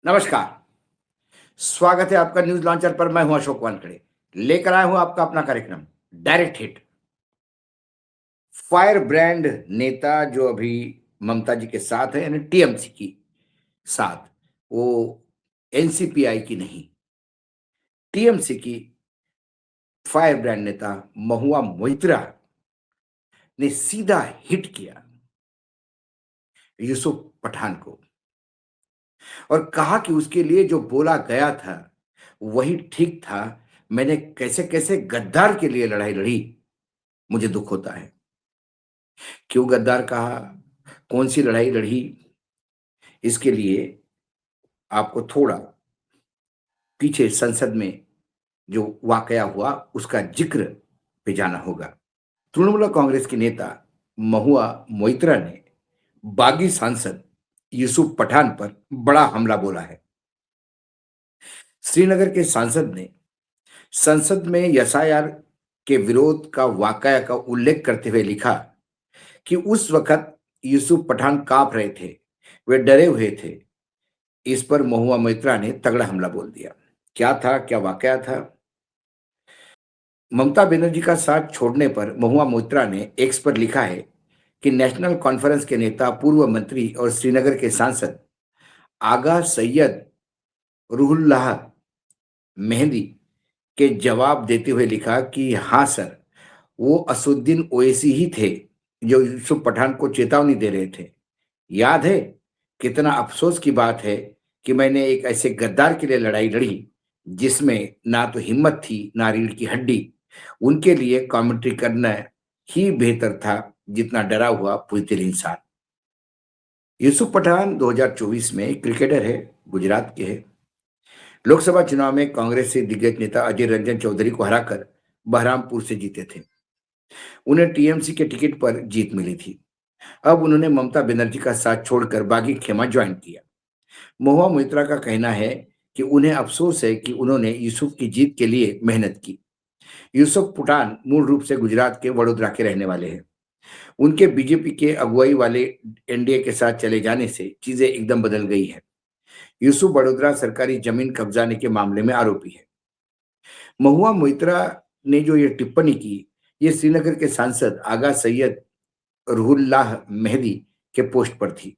नमस्कार। स्वागत है आपका न्यूज लॉन्चर पर। मैं हूं अशोक वानखेड़े। लेकर आया हूं आपका अपना कार्यक्रम डायरेक्ट हिट। फायर ब्रांड नेता जो अभी ममता जी के साथ है, यानी टीएमसी की साथ, वो एनसीपीआई की नहीं, टीएमसी की फायर ब्रांड नेता महुआ मोइत्रा ने सीधा हिट किया यूसुफ पठान को और कहा कि उसके लिए जो बोला गया था वही ठीक था। मैंने कैसे कैसे गद्दार के लिए लड़ाई लड़ी, मुझे दुख होता है। क्यों गद्दार कहा, कौन सी लड़ाई लड़ी, इसके लिए आपको थोड़ा पीछे संसद में जो वाकया हुआ उसका जिक्र पे जाना होगा। तृणमूल कांग्रेस के नेता महुआ मोइत्रा ने बागी सांसद यूसुफ पठान पर बड़ा हमला बोला है। श्रीनगर के सांसद ने संसद में एसआईआर के विरोध का वाकया का उल्लेख करते हुए लिखा कि उस वक्त यूसुफ पठान कांप रहे थे, वे डरे हुए थे। इस पर महुआ मोइत्रा ने तगड़ा हमला बोल दिया। क्या था, क्या वाकया था? ममता बनर्जी का साथ छोड़ने पर महुआ मोइत्रा ने एक्स पर लिखा है कि नेशनल कॉन्फ्रेंस के नेता, पूर्व मंत्री और श्रीनगर के सांसद आगा सैयद रूहुल्लाह मेहंदी के जवाब देते हुए लिखा कि हाँ सर, वो असुद्दीन ओवैसी ही थे जो यूसुफ पठान को चेतावनी दे रहे थे। याद है? कितना अफसोस की बात है कि मैंने एक ऐसे गद्दार के लिए लड़ाई लड़ी जिसमें ना तो हिम्मत थी ना रीढ़ की हड्डी। उनके लिए कमेंट्री करना ही बेहतर था जितना डरा हुआ बुज़दिल इंसान। यूसुफ पठान 2024 में क्रिकेटर है, गुजरात के है। लोकसभा चुनाव में कांग्रेस से दिग्गज नेता अधीर रंजन चौधरी को हराकर बहरामपुर से जीते थे। उन्हें टीएमसी के टिकट पर जीत मिली थी। अब उन्होंने ममता बनर्जी का साथ छोड़कर बागी खेमा ज्वाइन किया। महुआ मोइत्रा का कहना है कि उन्हें अफसोस है कि उन्होंने यूसुफ की जीत के लिए मेहनत की। यूसुफ पठान मूल रूप से गुजरात के वडोदरा के रहने वाले हैं। उनके बीजेपी के अगुवाई वाले एनडीए के साथ चले जाने से चीजें एकदम बदल गई है। यूसुफ बड़ोदरा सरकारी जमीन कब्जाने के मामले में आरोपी है। महुआ मोइत्रा ने जो ये टिप्पणी की, ये श्रीनगर के सांसद आगा सैयद रूहुल्लाह मेहदी के पोस्ट पर थी।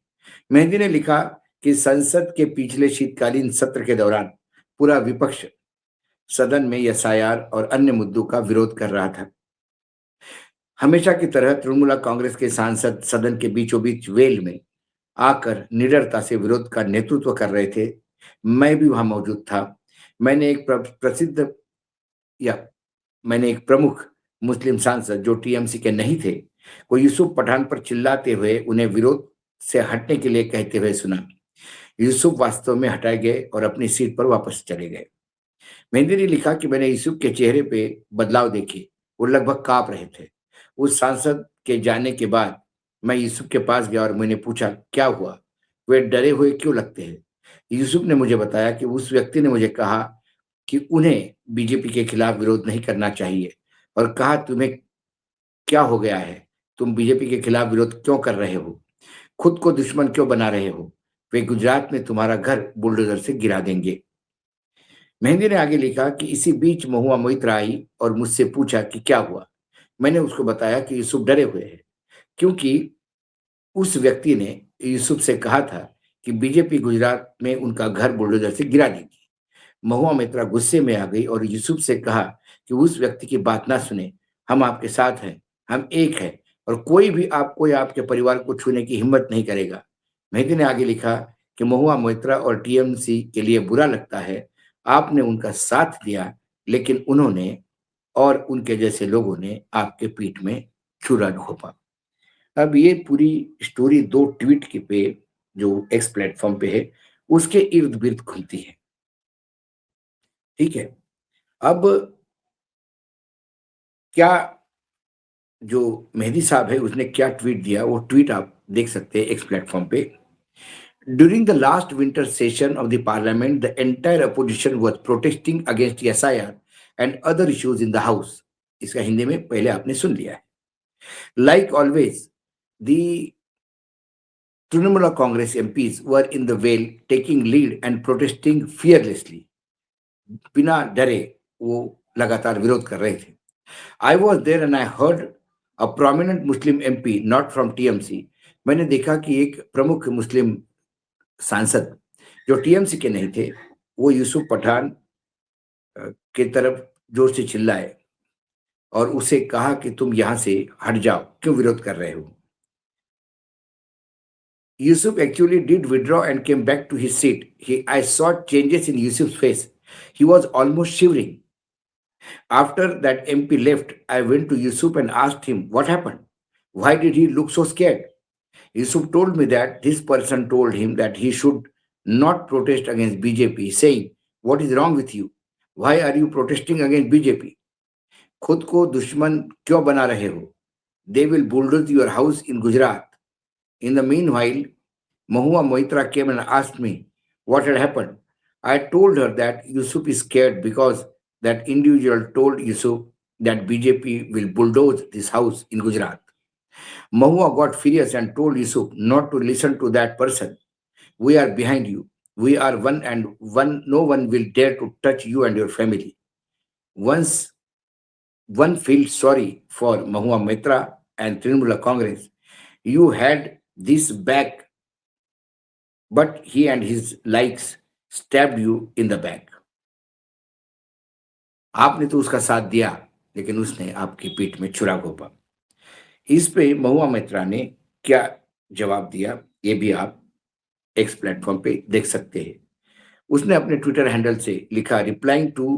मेहदी ने लिखा कि संसद के पिछले शीतकालीन सत्र के दौरान पूरा विपक्ष सदन में एसआईआर और अन्य मुद्दों का विरोध कर रहा था। हमेशा की तरह तृणमूल कांग्रेस के सांसद सदन के बीचों बीच वेल में आकर निडरता से विरोध का नेतृत्व कर रहे थे। मैं भी वहां मौजूद था। मैंने एक प्रसिद्ध या मैंने एक प्रमुख मुस्लिम सांसद जो टीएमसी के नहीं थे को यूसुफ पठान पर चिल्लाते हुए उन्हें विरोध से हटने के लिए कहते हुए सुना। यूसुफ वास्तव में हटाए गए और अपनी सीट पर वापस चले गए। मेहंदी ने लिखा कि मैंने यूसुफ के चेहरे पे बदलाव देखे, वो लगभग कांप रहे थे। उस सांसद के जाने के बाद मैं यूसुफ के पास गया और मैंने पूछा क्या हुआ, वे डरे हुए क्यों लगते हैं? यूसुफ ने मुझे बताया कि उस व्यक्ति ने मुझे कहा कि उन्हें बीजेपी के खिलाफ विरोध नहीं करना चाहिए और कहा तुम्हें क्या हो गया है, तुम बीजेपी के खिलाफ विरोध क्यों कर रहे हो, खुद को दुश्मन क्यों बना रहे हो, वे गुजरात में तुम्हारा घर बुलडोजर से गिरा देंगे। मेहंदी ने आगे लिखा कि इसी बीच महुआ मोइत्रा आई और मुझसे पूछा कि क्या हुआ। मैंने उसको बताया कि यूसुफ डरे हुए हैं क्योंकि उस व्यक्ति ने यूसुफ से कहा था कि बीजेपी गुजरात में उनका घर बुलडोजर से गिरा देगी। महुआ मोइत्रा गुस्से में आ गई और यूसुफ से कहा कि उस व्यक्ति की बात ना सुने, हम आपके साथ हैं, हम एक हैं और कोई भी आपको या आपके परिवार को छूने की हिम्मत नहीं करेगा। मेहदी ने आगे लिखा कि महुआ मोइत्रा और टीएमसी के लिए बुरा लगता है, आपने उनका साथ दिया लेकिन उन्होंने और उनके जैसे लोगों ने आपके पीठ में छुरा घोंपा। अब ये पूरी स्टोरी 2 ट्वीट के पे जो एक्स प्लेटफॉर्म पे है उसके इर्द-गिर्द घूमती है। ठीक है? अब क्या जो मेहदी साहब है उसने क्या ट्वीट दिया, वो ट्वीट आप देख सकते हैं एक्स प्लेटफॉर्म पे। During the last winter session of the parliament the entire opposition was protesting against SIR and other issues in the house. इसका हिंदी में पहले आपने सुन लिया है। Like always the Trinamool Congress MPs were in the veil, taking lead and protesting fearlessly. बिना डरे वो लगातार विरोध कर रहे थे. I was there and I heard a prominent Muslim MP, not from TMC. मैंने देखा कि एक प्रमुख मुस्लिम सांसद जो टीएमसी के नहीं थे, वो यूसुफ पठान के तरफ जोर से चिल्लाए और उसे कहा कि तुम यहां से हट जाओ, क्यों विरोध कर रहे हो. Yusuf actually did withdraw and came back to his seat. I saw changes in Yusuf's face. He was almost shivering. After that MP left, I went to Yusuf and asked him what happened. Why did he look so scared? Yusuf told me that this person told him that he should not protest against BJP, saying, "What is wrong with you? Why are you protesting against BJP? खुद को दुश्मन क्यों बना रहे हो? They will bulldoze your house in Gujarat." In the meanwhile, Mahua Moitra came and asked me what had happened. I told her that Yusuf is scared because that individual told Yusuf that BJP will bulldoze this house in Gujarat. Mahua got furious and told Yusuf not to listen to that person. We are behind you. We are one and one. No one will dare to touch you and your family. Once one feels sorry for Mahua Mitra and Trinamool Congress, you had this back, but he and his likes stabbed you in the back. आपने तो उसका साथ दिया, लेकिन उसने आपकी पीठ में छुरा घोंपा. इस पे महुआ मित्रा ने क्या जवाब दिया, ये भी आप एक्स प्लेटफॉर्म पे देख सकते हैं. उसने अपने ट्विटर हैंडल से लिखा, रिप्लाइंग टू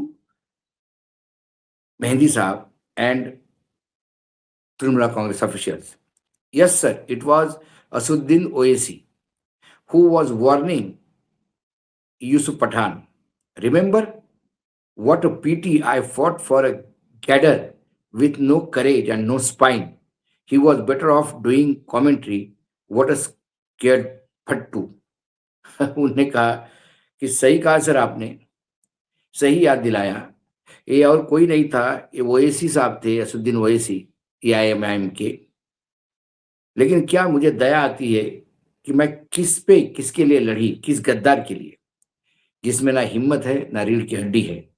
मेहंदी साहब and Trinamool Congress officials. Yes, sir, it was Asudin Owaisi who was warning Yusuf Pathan. Remember what a pity I fought for a cadre with no courage and no spine. He was better off doing commentary. What a scared फट्टू. उन्होंने कहा कि सही कहा sir, आपने सही याद दिलाया. ये और कोई नहीं था, ये ओवैसी साहब थे, असुद्दीन ओवैसी, AIMIM के. लेकिन क्या मुझे दया आती है कि मैं किसके लिए लड़ी, किस गद्दार के लिए, जिसमें ना हिम्मत है ना रीढ़ की हड्डी है.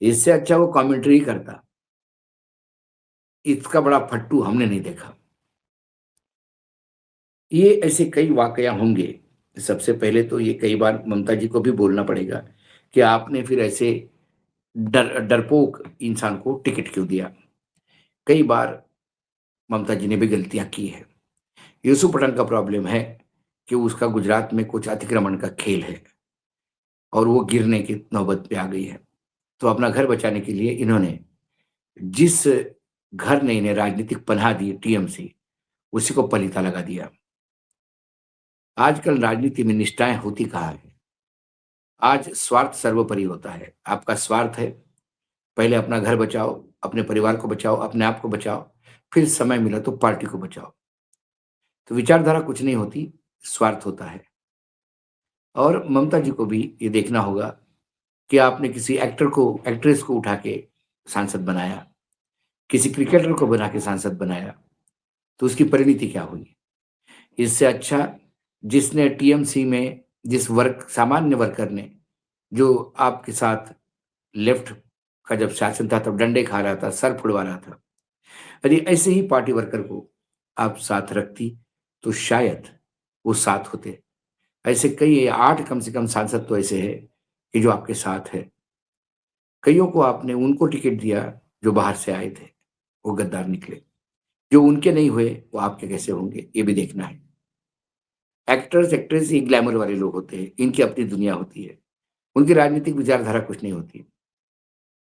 इससे अच्छा वो कमेंट्री करता. इसका बड़ा फट्टू हमने नहीं देखा. ये ऐसे कई वाकया होंगे. सबसे पहले तो ये कई बार ममता जी को भी बोलना पड़ेगा कि आपने फिर ऐसे डरपोक इंसान को टिकट क्यों दिया. कई बार ममता जी ने भी गलतियां की है. यूसुफ पठान का प्रॉब्लम है कि उसका गुजरात में कुछ अतिक्रमण का खेल है और वो गिरने की नौबत पे आ गई है. तो अपना घर बचाने के लिए इन्होंने जिस घर ने इन्हें राजनीतिक पनाह दी, टीएमसी, उसी को पलीता लगा दिया. आजकल राजनीति में निष्ठाएं होती कहाँ है. आज स्वार्थ सर्वोपरि होता है. आपका स्वार्थ है, पहले अपना घर बचाओ, अपने परिवार को बचाओ, अपने आप को बचाओ, फिर समय मिला तो पार्टी को बचाओ. तो विचारधारा कुछ नहीं होती, स्वार्थ होता है. और ममता जी को भी ये देखना होगा कि आपने किसी एक्ट्रेस को उठा के सांसद बनाया, किसी क्रिकेटर को बना के सांसद बनाया, तो उसकी परिणति क्या हुई. इससे अच्छा जिसने टीएमसी में जिस सामान्य वर्कर ने जो आपके साथ लेफ्ट का जब शासन था तब डंडे खा रहा था, सर फुड़वा रहा था, यदि ऐसे ही पार्टी वर्कर को आप साथ रखती तो शायद वो साथ होते. ऐसे कई 8 कम से कम सांसद तो ऐसे हैं कि जो आपके साथ है. कईयों को आपने उनको टिकट दिया जो बाहर से आए थे, वो गद्दार निकले. जो उनके नहीं हुए वो आपके कैसे होंगे, ये भी देखना है. एक्टर्स एक्ट्रेस ये ग्लैमर वाले लोग होते हैं, इनकी अपनी दुनिया होती है. उनकी राजनीतिक विचारधारा कुछ नहीं होती.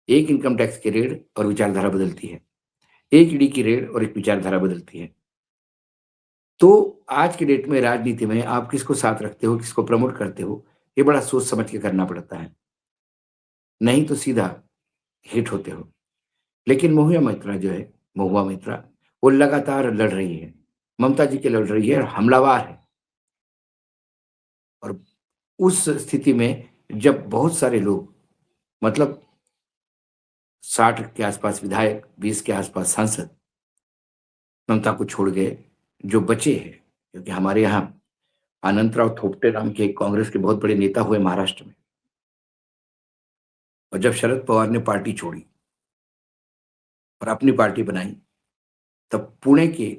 एक इनकम टैक्स की रेड और विचारधारा बदलती है, एक ईडी की रेड और एक विचारधारा बदलती है. तो आज की डेट में राजनीति में आप किसको साथ रखते हो, किसको प्रमोट करते हो, ये बड़ा सोच समझ के करना पड़ता है, नहीं तो सीधा हिट होते हो. लेकिन महुआ मित्रा वो लगातार लड़ रही है, ममता जी के लड़ रही है और हमलावर है. और उस स्थिति में जब बहुत सारे लोग, मतलब 60 के आसपास विधायक, 20 के आसपास सांसद ममता को छोड़ गए, जो बचे हैं, क्योंकि हमारे यहाँ अनंतराव थोपटे नाम के एक कांग्रेस के बहुत बड़े नेता हुए महाराष्ट्र में। और जब शरद पवार ने पार्टी छोड़ी और अपनी पार्टी बनाई, तब पुणे के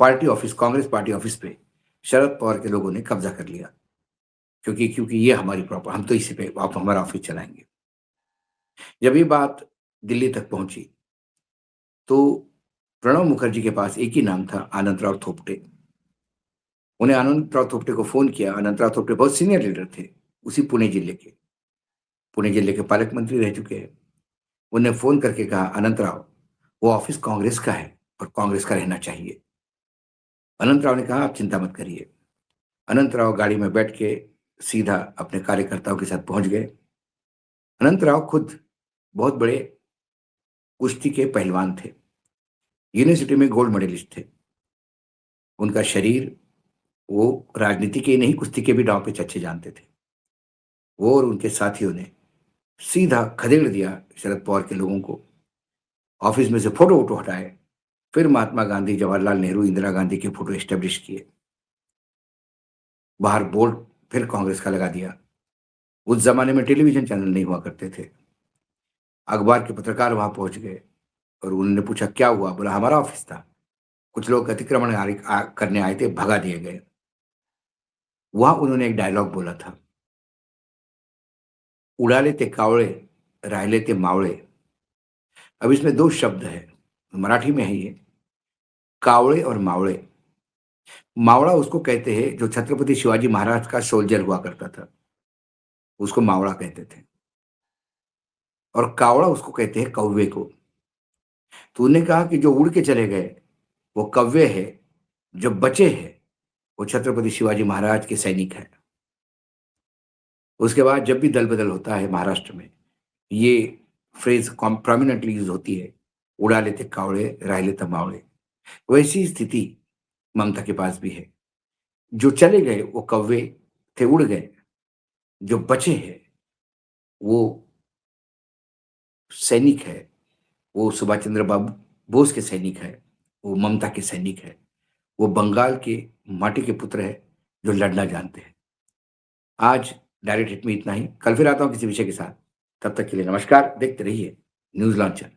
party office, Congress party office पे शरद पवार के लोगों ने कब्जा कर लिया, क्योंकि ये हमारी प्रॉपर, हम तो इसी पे आप हमारा ऑफिस चलाएंगे। जब ये बात दिल्ली तक पहुंची, तो प्रणब मुखर्जी के पास एक ही नाम था, आनंदराव थोपटे। उन्हें आनंदराव थोपटे को फोन किया। आनंदराव थोपटे बहुत सीनियर लीडर थे, उसी पुणे जिले के पालक मंत्री रह चुके हैं। उन्हें फोन करके कहा, अनंतराव, वो ऑफिस कांग्रेस का है और कांग्रेस का रहना चाहिए। अनंतराव ने कहा, आप चिंता मत करिए। अनंतराव गाड़ी में बैठ के सीधा अपने कार्यकर्ताओं के साथ पहुंच गए। अनंतराव खुद बहुत बड़े कुश्ती के पहलवान थे, यूनिवर्सिटी में गोल्ड मेडलिस्ट थे। उनका शरीर, वो राजनीति के ही नहीं, कुश्ती के भी दांव पे अच्छे जानते थे। वो और उनके साथियों ने सीधा खदेड़ दिया शरद पवार के लोगों को। ऑफिस में से फोटो वोटो हटाए, फिर महात्मा गांधी, जवाहरलाल नेहरू, इंदिरा गांधी के फोटो एस्टेब्लिश किए। बाहर बोर्ड फिर कांग्रेस का लगा दिया। उस जमाने में टेलीविजन चैनल नहीं हुआ करते थे। अखबार के पत्रकार वहां पहुंच गए और उन्होंने पूछा, क्या हुआ? बोला, हमारा ऑफिस था, कुछ लोग अतिक्रमण करने आए थे, भगा दिए गए। वहां उन्होंने एक डायलॉग बोला था, उड़ाले ते कावळे, राहिले ते मावळे। अब इसमें दो शब्द है, मराठी में है ये, कावळे और मावळे। मावड़ा उसको कहते हैं जो छत्रपति शिवाजी महाराज का सोल्जर हुआ करता था, उसको मावड़ा कहते थे। और कावड़ा उसको कहते हैं कौवे को। तो उन्होंने कहा कि जो उड़ के चले गए वो कौवे है, जो बचे हैं वो छत्रपति शिवाजी महाराज के सैनिक हैं। उसके बाद जब भी दल बदल होता है महाराष्ट्र में, ये फ्रेज प्रोमिनेंटली यूज होती है, उड़ा लेते कावड़े, राह लेते मावड़े। वैसी स्थिति ममता के पास भी है। जो चले गए वो कौवे थे, उड़ गए। जो बचे हैं वो सैनिक है, वो सुभाष चंद्र बाबू बोस के सैनिक है, वो ममता के सैनिक है, वो बंगाल के माटी के पुत्र है जो लड़ना जानते हैं। आज डायरेक्ट हिट में इतना ही। कल फिर आता हूं किसी विषय के साथ। तब तक के लिए नमस्कार। देखते रहिए न्यूज लॉन्चर।